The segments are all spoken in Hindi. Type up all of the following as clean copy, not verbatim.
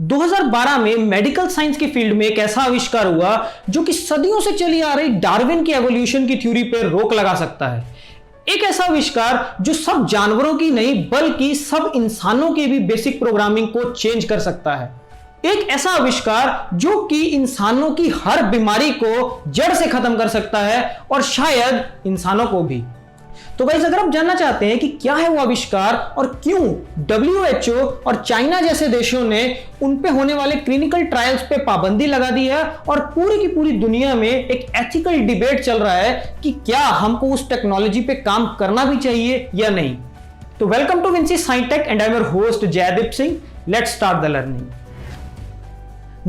2012 में मेडिकल साइंस की फील्ड में एक ऐसा आविष्कार हुआ जो कि सदियों से चली आ रही डार्विन की एवोल्यूशन की थ्योरी पर रोक लगा सकता है। एक ऐसा आविष्कार जो सब जानवरों की नहीं बल्कि सब इंसानों की भी बेसिक प्रोग्रामिंग को चेंज कर सकता है। एक ऐसा आविष्कार जो कि इंसानों की हर बीमारी को जड़ से खत्म कर सकता है और शायद इंसानों को भी। तो गाइस, अगर आप जानना चाहते हैं कि क्या है वो आविष्कार और क्यों WHO और चाइना जैसे देशों ने उन पे होने वाले क्लिनिकल ट्रायल्स पे पाबंदी लगा दी है और पूरी की पूरी दुनिया में एक एथिकल डिबेट चल रहा है कि क्या हमको उस टेक्नोलॉजी पे काम करना भी चाहिए या नहीं। तो welcome to Vincy Scientech and I am your host Jaideep Singh. Let's start the learning.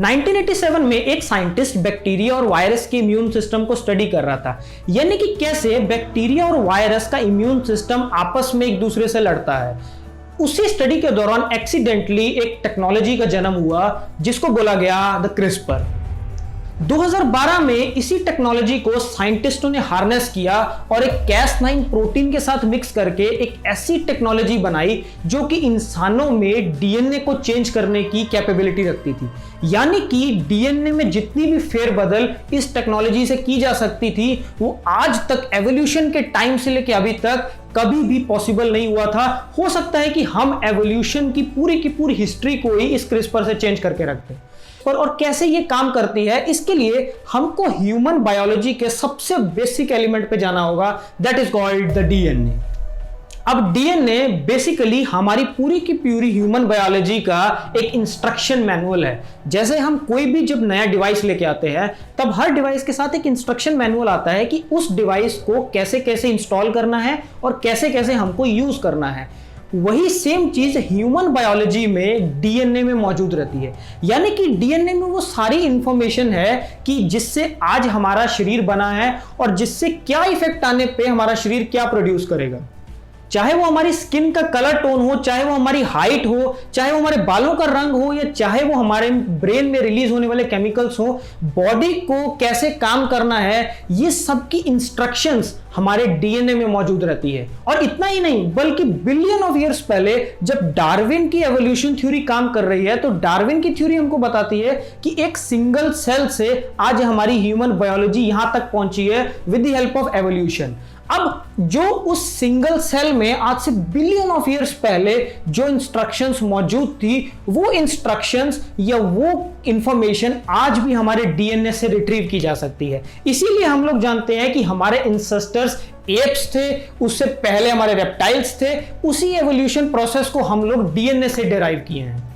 1987 में एक साइंटिस्ट बैक्टीरिया और वायरस के इम्यून सिस्टम को स्टडी कर रहा था, यानी कि कैसे बैक्टीरिया और वायरस का इम्यून सिस्टम आपस में एक दूसरे से लड़ता है। उसी स्टडी के दौरान एक्सीडेंटली एक टेक्नोलॉजी का जन्म हुआ जिसको बोला गया द क्रिस्पर। 2012 में इसी टेक्नोलॉजी को साइंटिस्टों ने हार्नेस किया और एक Cas9 प्रोटीन के साथ मिक्स करके एक ऐसी टेक्नोलॉजी बनाई जो कि इंसानों में डीएनए को चेंज करने की कैपेबिलिटी रखती थी। यानी कि डीएनए में जितनी भी फेरबदल इस टेक्नोलॉजी से की जा सकती थी वो आज तक एवोल्यूशन के टाइम से लेकर अभी तक कभी भी पॉसिबल नहीं हुआ था। हो सकता है कि हम एवोल्यूशन की पूरी हिस्ट्री को ही इस क्रिस्पर से चेंज करके रखते हैं। और कैसे ये काम करती है, इसके लिए हमको ह्यूमन बायोलॉजी के सबसे बेसिक एलिमेंट पे जाना होगा, that is called the DNA. अब डीएनए बेसिकली हमारी पूरी की पूरी ह्यूमन बायोलॉजी का एक इंस्ट्रक्शन मैनुअल है। जैसे हम कोई भी जब नया डिवाइस लेके आते हैं तब हर डिवाइस के साथ एक इंस्ट्रक्शन मैनुअल आता है कि उस डिवाइस को कैसे कैसे इंस्टॉल करना है और कैसे कैसे हमको यूज करना है। वही सेम चीज ह्यूमन बायोलॉजी में डीएनए में मौजूद रहती है। यानी कि डीएनए में वो सारी इंफॉर्मेशन है कि जिससे आज हमारा शरीर बना है और जिससे क्या इफेक्ट आने पे हमारा शरीर क्या प्रोड्यूस करेगा। चाहे वो हमारी स्किन का कलर टोन हो, चाहे वो हमारी हाइट हो, चाहे वो हमारे बालों का रंग हो, या चाहे वो हमारे ब्रेन में रिलीज होने वाले केमिकल्स हो, बॉडी को कैसे काम करना है, ये सब की इंस्ट्रक्शंस हमारे डीएनए में मौजूद रहती है। और इतना ही नहीं बल्कि बिलियन ऑफ ईयर्स पहले जब डार्विन की एवोल्यूशन थ्योरी काम कर रही है तो डार्विन की थ्योरी हमको बताती है कि एक सिंगल सेल से आज हमारी ह्यूमन बायोलॉजी यहां तक पहुंची है with the help of evolution. अब जो उस सिंगल सेल में आज से बिलियन ऑफ ईयर्स पहले जो इंस्ट्रक्शंस मौजूद थी वो इंस्ट्रक्शंस या वो इंफॉर्मेशन आज भी हमारे डीएनए से रिट्रीव की जा सकती है। इसीलिए हम लोग जानते हैं कि हमारे इंसेस्टर्स एप्स थे, उससे पहले हमारे रेप्टाइल्स थे। उसी एवोल्यूशन प्रोसेस को हम लोग डीएनए से डिराइव किए हैं।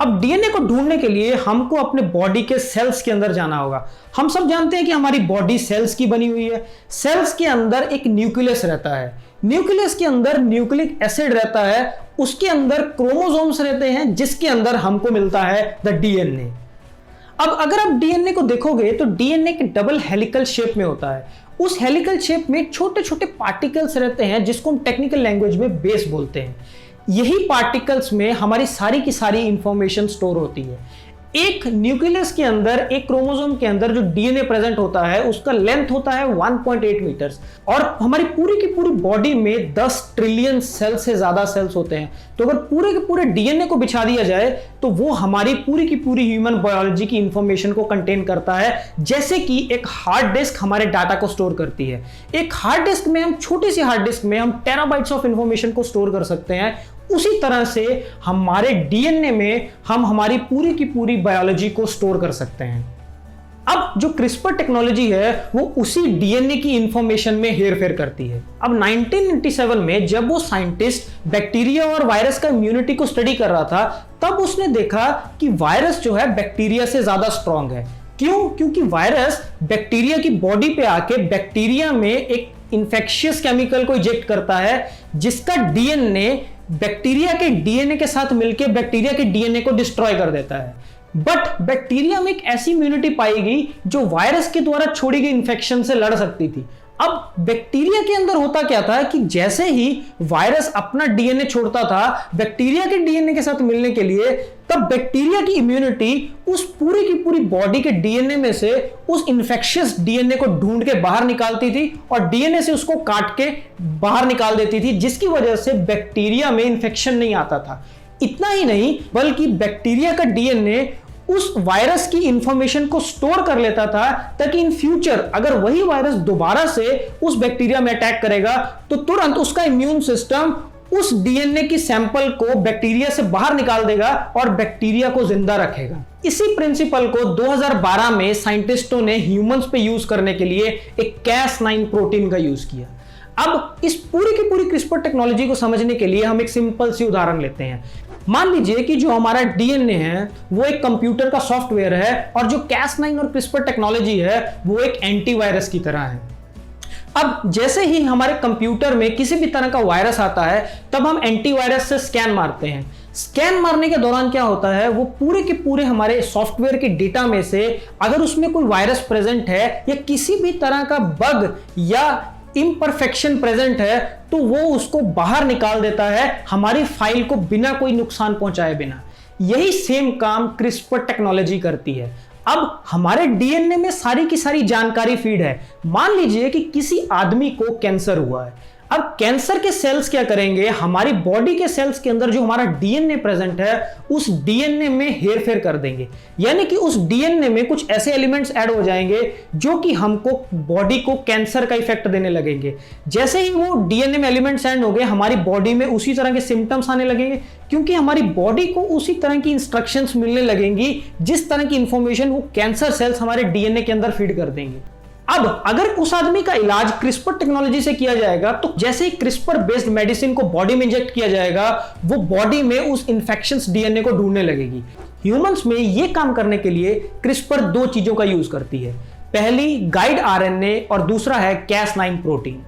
अब डीएनए को ढूंढने के लिए हमको अपने बॉडी के सेल्स के अंदर जाना होगा। हम सब जानते हैं कि हमारी बॉडी सेल्स की बनी हुई है। सेल्स के अंदर एक न्यूक्लियस रहता है, न्यूक्लियस के अंदर न्यूक्लिक एसिड रहता है, उसके अंदर क्रोमोसोम्स रहते हैं जिसके अंदर हमको मिलता है द डीएनए। अब अगर आप डीएनए को देखोगे तो डीएनए के डबल हेलिकल शेप में होता है। उस हेलिकल शेप में छोटे छोटे पार्टिकल्स रहते हैं जिसको हम टेक्निकल लैंग्वेज में बेस बोलते हैं। यही पार्टिकल्स में हमारी सारी की सारी इंफॉर्मेशन स्टोर होती है। एक न्यूक्लियस के अंदर, एक क्रोमोसोम के अंदर जो डीएनए प्रेजेंट होता है उसका लेंथ होता है 1.8 मीटर्स और हमारी पूरी की पूरी बॉडी में 10 ट्रिलियन सेल से ज्यादा सेल्स होते हैं। तो अगर पूरे के पूरे डीएनए को बिछा दिया जाए तो वो हमारी पूरी की पूरी ह्यूमन बायोलॉजी की इंफॉर्मेशन को कंटेन करता है। जैसे कि एक हार्ड डिस्क हमारे डाटा को स्टोर करती है। एक हार्ड डिस्क में हम, छोटी सी हार्ड डिस्क में हम टेराबाइट्स ऑफ इंफॉर्मेशन को स्टोर कर सकते हैं। उसी तरह से हमारे डीएनए में हम हमारी पूरी की पूरी बायोलॉजी को स्टोर कर सकते हैं। अब जो क्रिस्पर टेक्नोलॉजी है वो उसी डीएनए की इंफॉर्मेशन में हेरफेर करती है। अब 1997 में जब वो साइंटिस्ट बैक्टीरिया और वायरस का इम्यूनिटी को स्टडी कर रहा था तब उसने देखा कि वायरस जो है बैक्टीरिया से ज्यादा स्ट्रांग है। क्यों? क्योंकि वायरस बैक्टीरिया की बॉडी पे आके बैक्टीरिया में एक इंफेक्शियस केमिकल को इंजेक्ट करता है जिसका डीएनए बैक्टीरिया के डीएनए के साथ मिलकर बैक्टीरिया के डीएनए को डिस्ट्रॉय कर देता है। बट बैक्टीरिया में एक ऐसी इम्यूनिटी पाएगी जो वायरस के द्वारा छोड़ी गई इंफेक्शन से लड़ सकती थी। अब बैक्टीरिया के अंदर होता क्या था कि जैसे ही वायरस अपना डीएनए छोड़ता था बैक्टीरिया के डीएनए के साथ मिलने के लिए, तब बैक्टीरिया की इम्यूनिटी उस पूरी की पूरी बॉडी के डीएनए में से उस इंफेक्शियस डीएनए को ढूंढ के बाहर निकालती थी और डीएनए से उसको काट के बाहर निकाल देती थी, जिसकी वजह से बैक्टीरिया में इंफेक्शन नहीं आता था। इतना ही नहीं बल्कि बैक्टीरिया का डीएनए उस वायरस की इंफॉर्मेशन को स्टोर कर लेता था ताकि इन फ्यूचर अगर वही वायरस दोबारा से उस बैक्टीरिया में अटैक करेगा तो तुरंत उसका इम्यून सिस्टम उस डीएनए की सैंपल को बैक्टीरिया से बाहर निकाल देगा और बैक्टीरिया को जिंदा रखेगा। इसी प्रिंसिपल को 2012 में साइंटिस्टों ने ह्यूमंस पे यूज करने के लिए एक Cas9 प्रोटीन का यूज किया। अब इस पूरी की पूरी क्रिस्पर टेक्नोलॉजी को समझने के लिए हम एक सिंपल सी उदाहरण लेते हैं। मान लीजिए कि जो हमारा डीएनए है वो एक कंप्यूटर का सॉफ्टवेयर है और जो Cas9 और क्रिस्पर टेक्नोलॉजी है वो एक एंटीवायरस की तरह है। अब जैसे ही हमारे कंप्यूटर में किसी भी तरह का वायरस आता है तब हम एंटीवायरस से स्कैन मारते हैं। स्कैन मारने के दौरान क्या होता है, वो पूरे के पूरे हमारे सॉफ्टवेयर के डेटा में से अगर उसमें कोई वायरस प्रेजेंट है या किसी भी तरह का बग या इम्परफेक्शन प्रेजेंट है तो वो उसको बाहर निकाल देता है हमारी फाइल को बिना कोई नुकसान पहुंचाए बिना। यही सेम काम क्रिस्पर टेक्नोलॉजी करती है। अब हमारे डीएनए में सारी की सारी जानकारी फीड है। मान लीजिए कि किसी आदमी को कैंसर हुआ है। अब कैंसर के सेल्स क्या करेंगे, हमारी बॉडी के सेल्स के अंदर जो हमारा डीएनए प्रेजेंट है उस डीएनए में हेरफेर कर देंगे, यानी कि उस डीएनए में कुछ ऐसे एलिमेंट्स ऐड हो जाएंगे जो कि हमको बॉडी को कैंसर का इफेक्ट देने लगेंगे। जैसे ही वो डीएनए में एलिमेंट्स ऐड हो गए हमारी बॉडी में उसी तरह के सिम्टम्स आने लगेंगे, क्योंकि हमारी बॉडी को उसी तरह की इंस्ट्रक्शंस मिलने लगेंगी जिस तरह की इंफॉर्मेशन वो कैंसर सेल्स हमारे डीएनए के अंदर फीड कर देंगे। अब अगर उस आदमी का इलाज क्रिस्पर टेक्नोलॉजी से किया जाएगा तो जैसे ही क्रिस्पर बेस्ड मेडिसिन को बॉडी में इंजेक्ट किया जाएगा वो बॉडी में उस इन्फेक्शंस डीएनए को ढूंढने लगेगी। ह्यूमंस में यह काम करने के लिए क्रिस्पर दो चीजों का यूज करती है, पहली गाइड आरएनए और दूसरा है Cas9 प्रोटीन।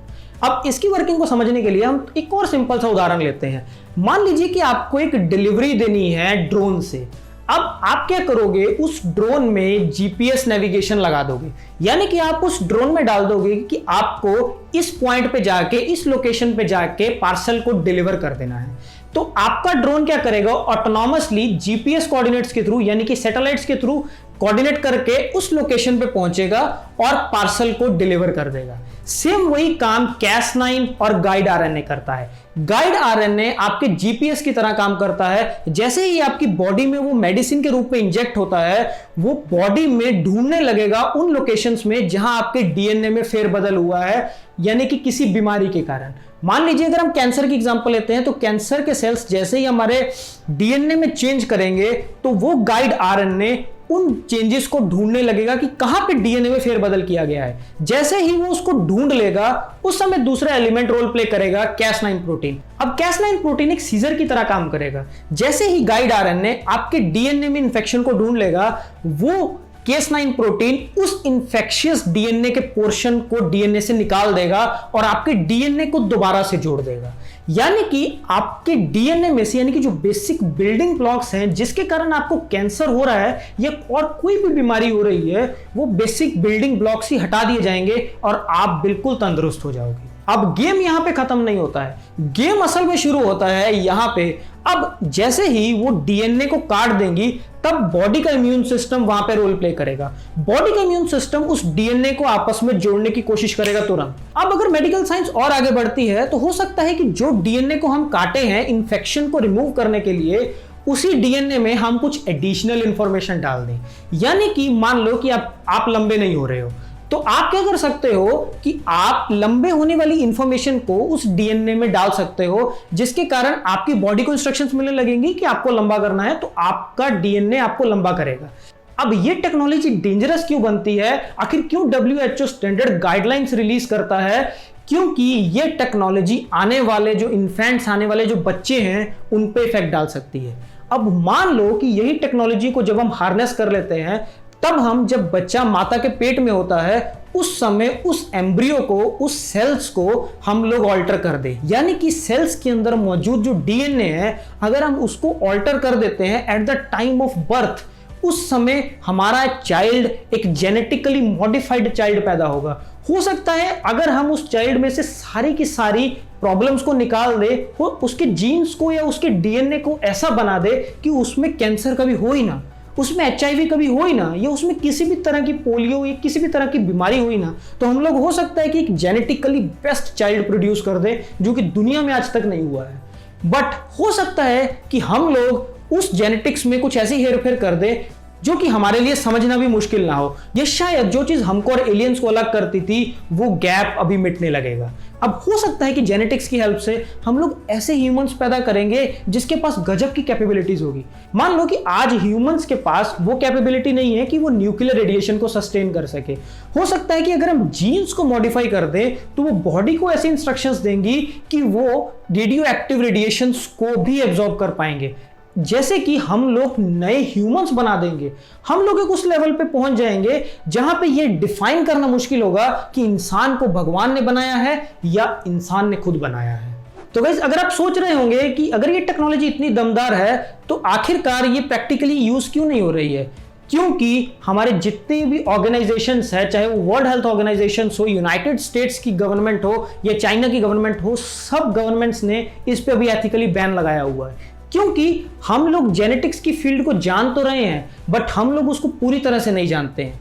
अब इसकी वर्किंग को समझने के लिए हम एक और सिंपल सा उदाहरण लेते हैं। मान लीजिए कि आपको एक डिलीवरी देनी है ड्रोन से। अब आप क्या करोगे, उस ड्रोन में जीपीएस नेविगेशन लगा दोगे, यानी कि आप उस ड्रोन में डाल दोगे कि आपको इस पॉइंट पे जाके इस लोकेशन पे जाके पार्सल को डिलीवर कर देना है। तो आपका ड्रोन क्या करेगा, ऑटोनॉमसली जीपीएस कोऑर्डिनेट्स के थ्रू यानी कि सैटेलाइट्स के थ्रू कोऑर्डिनेट करके उस लोकेशन पे पहुंचेगा और पार्सल को डिलीवर कर देगा। सेम वही काम Cas9 और गाइड आरएनए करता है। गाइड आरएनए आपके जीपीएस की तरह काम करता है। जैसे ही आपकी बॉडी में वो मेडिसिन के रूप में इंजेक्ट होता है वो बॉडी में ढूंढने लगेगा उन लोकेशंस में जहां आपके डीएनए में फेरबदल हुआ है, यानी कि किसी बीमारी के कारण। मान लीजिए अगर हम कैंसर की एग्जांपल लेते हैं तो कैंसर के सेल्स जैसे ही हमारे डीएनए में चेंज करेंगे तो वो गाइड आरएनए उन चेंजेस को ढूंढने लगेगा कि कहां पे डीएनए में फेरबदल किया गया है। जैसे ही वो उसको ढूंढ लेगा उस समय दूसरा एलिमेंट रोल प्ले करेगा Cas9 प्रोटीन। अब Cas9 प्रोटीन एक सीजर की तरह काम करेगा। जैसे ही गाइड आरएनए आपके डीएनए में इंफेक्शन को ढूंढ लेगा वो Cas9 प्रोटीन उस इंफेक्शियस डीएनए के पोर्शन को डीएनए से निकाल देगा और आपके डीएनए को दोबारा से जोड़ देगा। यानी कि आपके डीएनए में से, यानी कि जो बेसिक बिल्डिंग ब्लॉक्स हैं जिसके कारण आपको कैंसर हो रहा है या और कोई भी बीमारी हो रही है, वो बेसिक बिल्डिंग ब्लॉक्स ही हटा दिए जाएंगे और आप बिल्कुल तंदुरुस्त हो जाओगे। अब गेम यहां पे खत्म नहीं होता है, गेम असल में शुरू होता है यहां पे। अब जैसे ही वो डीएनए को काट देंगी तब बॉडी का इम्यून सिस्टम वहां पे रोल प्ले करेगा। बॉडी का इम्यून सिस्टम उस डीएनए को आपस में जोड़ने की कोशिश करेगा तुरंत। अब अगर मेडिकल साइंस और आगे बढ़ती है तो हो सकता है कि जो डीएनए को हम काटे हैं इन्फेक्शन को रिमूव करने के लिए, उसी डीएनए में हम कुछ एडिशनल इंफॉर्मेशन डाल दें। यानी कि मान लो कि आप लंबे नहीं हो रहे हो तो आप क्या कर सकते हो कि आप लंबे होने वाली इंफॉर्मेशन को उस डीएनए में डाल सकते हो, जिसके कारण आपकी बॉडी को इंस्ट्रक्शंस मिलने लगेंगी कि आपको लंबा करना है, तो आपका डीएनए आपको लंबा करेगा। अब ये टेक्नोलॉजी डेंजरस क्यों बनती है, आखिर क्यों WHO स्टैंडर्ड गाइडलाइंस रिलीज करता है? क्योंकि ये टेक्नोलॉजी आने वाले जो इन्फेंट्स, आने वाले जो बच्चे हैं उन पे इफेक्ट डाल सकती है। अब मान लो कि यही टेक्नोलॉजी को जब हम हार्नेस कर लेते हैं तब हम, जब बच्चा माता के पेट में होता है उस समय उस एम्ब्रियो को, उस सेल्स को हम लोग ऑल्टर कर दें, यानी कि सेल्स के अंदर मौजूद जो डीएनए है अगर हम उसको ऑल्टर कर देते हैं at the time of birth, उस समय हमारा चाइल्ड एक जेनेटिकली मॉडिफाइड चाइल्ड पैदा होगा। हो सकता है अगर हम उस चाइल्ड में से सारी की सारी प्रॉब्लम्स को निकाल दे, वो उसके जीन्स को या उसके डीएनए को ऐसा बना दे कि उसमें कैंसर कभी हो ही ना, उसमें HIV कभी हो ही ना, या उसमें किसी भी तरह की पोलियो या किसी भी तरह की बीमारी हुई ना, तो हम लोग हो सकता है कि एक जेनेटिकली बेस्ट चाइल्ड प्रोड्यूस कर दे जो कि दुनिया में आज तक नहीं हुआ है। बट हो सकता है कि हम लोग उस जेनेटिक्स में कुछ ऐसी हेरफेर कर दे जो कि हमारे लिए समझना भी मुश्किल ना हो, या शायद जो चीज हमको और एलियंस को अलग करती थी वो गैप अभी मिटने लगेगा। अब हो सकता है कि जेनेटिक्स की हेल्प से हम लोग ऐसे ह्यूमंस पैदा करेंगे जिसके पास गजब की कैपेबिलिटीज होगी। मान लो कि आज ह्यूमंस के पास वो कैपेबिलिटी नहीं है कि वो न्यूक्लियर रेडिएशन को सस्टेन कर सके। हो सकता है कि अगर हम जीन्स को मॉडिफाई कर दें तो वो बॉडी को ऐसे इंस्ट्रक्शंस देंगी कि वो रेडियो एक्टिव रेडिएशंस को भी एब्जॉर्ब कर पाएंगे। जैसे कि हम लोग नए ह्यूमंस बना देंगे, हम लोग एक उस लेवल पे पहुंच जाएंगे जहां पे ये डिफाइन करना मुश्किल होगा कि इंसान को भगवान ने बनाया है या इंसान ने खुद बनाया है। तो गाइस, अगर आप सोच रहे होंगे कि अगर ये टेक्नोलॉजी इतनी दमदार है तो आखिरकार ये प्रैक्टिकली यूज क्यों नहीं हो रही है, क्योंकि हमारे जितने भी ऑर्गेनाइजेशंस है, चाहे वो वर्ल्ड हेल्थ ऑर्गेनाइजेशन हो, यूनाइटेड स्टेट्स की गवर्नमेंट हो या चाइना की गवर्नमेंट हो, सब गवर्नमेंट्स ने इस पे अभी एथिकली बैन लगाया हुआ है। क्योंकि हम लोग जेनेटिक्स की फील्ड को जान तो रहे हैं बट हम लोग उसको पूरी तरह से नहीं जानते हैं।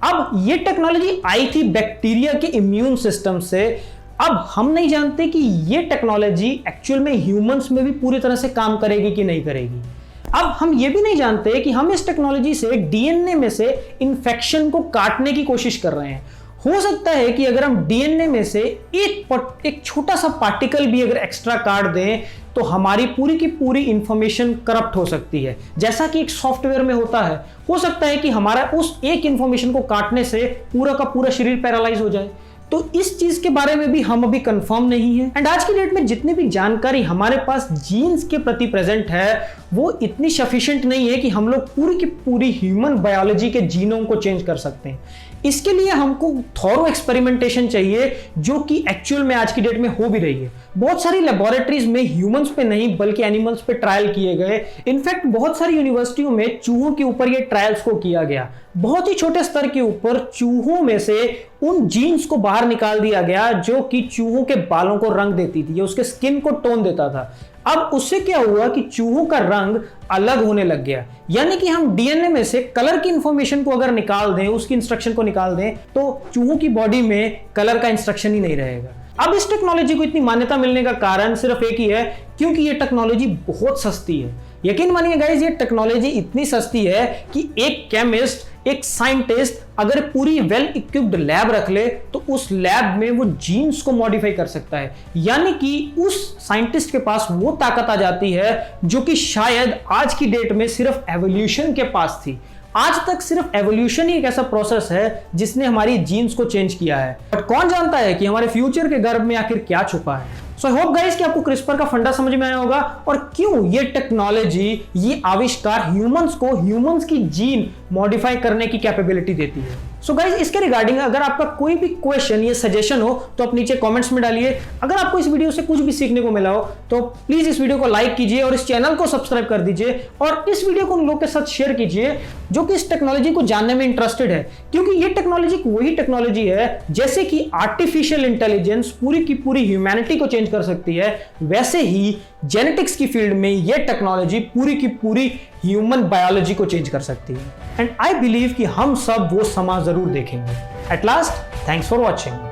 अब ये टेक्नोलॉजी आई थी बैक्टीरिया के इम्यून सिस्टम से, अब हम नहीं जानते कि ये टेक्नोलॉजी एक्चुअल में ह्यूमंस में भी पूरी तरह से काम करेगी कि नहीं करेगी। अब हम ये भी नहीं जानते कि हम इस टेक्नोलॉजी से डीएनए में से इंफेक्शन को काटने की कोशिश कर रहे हैं। हो सकता है कि अगर हम डीएनए में से एक छोटा सा पार्टिकल भी अगर एक्स्ट्रा काट दें तो हमारी पूरी की पूरी इंफॉर्मेशन करप्ट हो सकती है, जैसा कि एक सॉफ्टवेयर में होता है। हो सकता है कि हमारा उस एक इंफॉर्मेशन को काटने से पूरा का पूरा शरीर पैरालाइज हो जाए। तो इस चीज के बारे में भी हम अभी कंफर्म नहीं है। एंड आज की डेट में जितनी भी जानकारी हमारे पास जीन्स के प्रति प्रेजेंट है वो इतनी सफिशिएंट नहीं है कि हम लोग पूरी की पूरी ह्यूमन बायोलॉजी के जीनोम को चेंज कर सकते हैं। इसके लिए हमको थॉरो एक्सपेरिमेंटेशन चाहिए, जो कि एक्चुअल में आज की डेट में हो भी रही है। बहुत सारी लेबोरेटरीज में ह्यूमंस पे नहीं बल्कि एनिमल्स पे ट्रायल किए गए। इनफैक्ट बहुत सारी यूनिवर्सिटियों में चूहों के ऊपर ये ट्रायल्स को किया गया। बहुत ही छोटे स्तर के ऊपर चूहों में से उन जीन्स को बाहर निकाल दिया गया जो कि चूहों के बालों को रंग देती थी या उसके स्किन को टोन देता था। अब उससे क्या हुआ कि चूहों का रंग अलग होने लग गया। यानी कि हम डीएनए में से कलर की इंफॉर्मेशन को अगर निकाल दें, उसकी इंस्ट्रक्शन को निकाल दें, तो चूहों की बॉडी में कलर का इंस्ट्रक्शन ही नहीं रहेगा। अब इस टेक्नोलॉजी को इतनी मान्यता मिलने का कारण सिर्फ एक ही है, क्योंकि ये टेक्नोलॉजी बहुत सस्ती है। यकीन मानिए गाइस, ये टेक्नोलॉजी इतनी सस्ती है कि एक केमिस्ट, एक साइंटिस्ट अगर पूरी वेल इक्विप्ड लैब रख ले तो उस लैब में वो जीन्स को मॉडिफाई कर सकता है। यानी कि उस साइंटिस्ट के पास वो ताकत आ जाती है जो कि शायद आज की डेट में सिर्फ एवोल्यूशन के पास थी। आज तक सिर्फ एवोल्यूशन ही एक ऐसा प्रोसेस है जिसने हमारी जीन्स को चेंज किया है, बट कौन जानता है कि हमारे फ्यूचर के गर्भ में आखिर क्या छुपा है। सो आई होप गाइस कि आपको क्रिस्पर का फंडा समझ में आया होगा और क्यों ये टेक्नोलॉजी, ये आविष्कार ह्यूमंस को ह्यूमंस की जीन मॉडिफाई करने की कैपेबिलिटी देती है। सो गाइस, इसके रिगार्डिंग अगर आपका कोई भी क्वेश्चन या सजेशन हो तो आप नीचे कमेंट्स में डालिए। अगर आपको इस वीडियो से कुछ भी सीखने को मिला हो तो प्लीज इस वीडियो को लाइक कीजिए और इस चैनल को सब्सक्राइब कर दीजिए और इस वीडियो को उन लोगों के साथ शेयर कीजिए जो कि इस टेक्नोलॉजी को जानने में इंटरेस्टेड है, क्योंकि ये टेक्नोलॉजी वही टेक्नोलॉजी है जैसे कि आर्टिफिशियल इंटेलिजेंस पूरी की पूरी ह्यूमैनिटी को चेंज कर सकती है, वैसे ही जेनेटिक्स की फील्ड में ये टेक्नोलॉजी पूरी की पूरी ह्यूमन बायोलॉजी को चेंज कर सकती है। एंड आई बिलीव कि हम सब वो समा जरूर देखेंगे। At last, thanks for watching.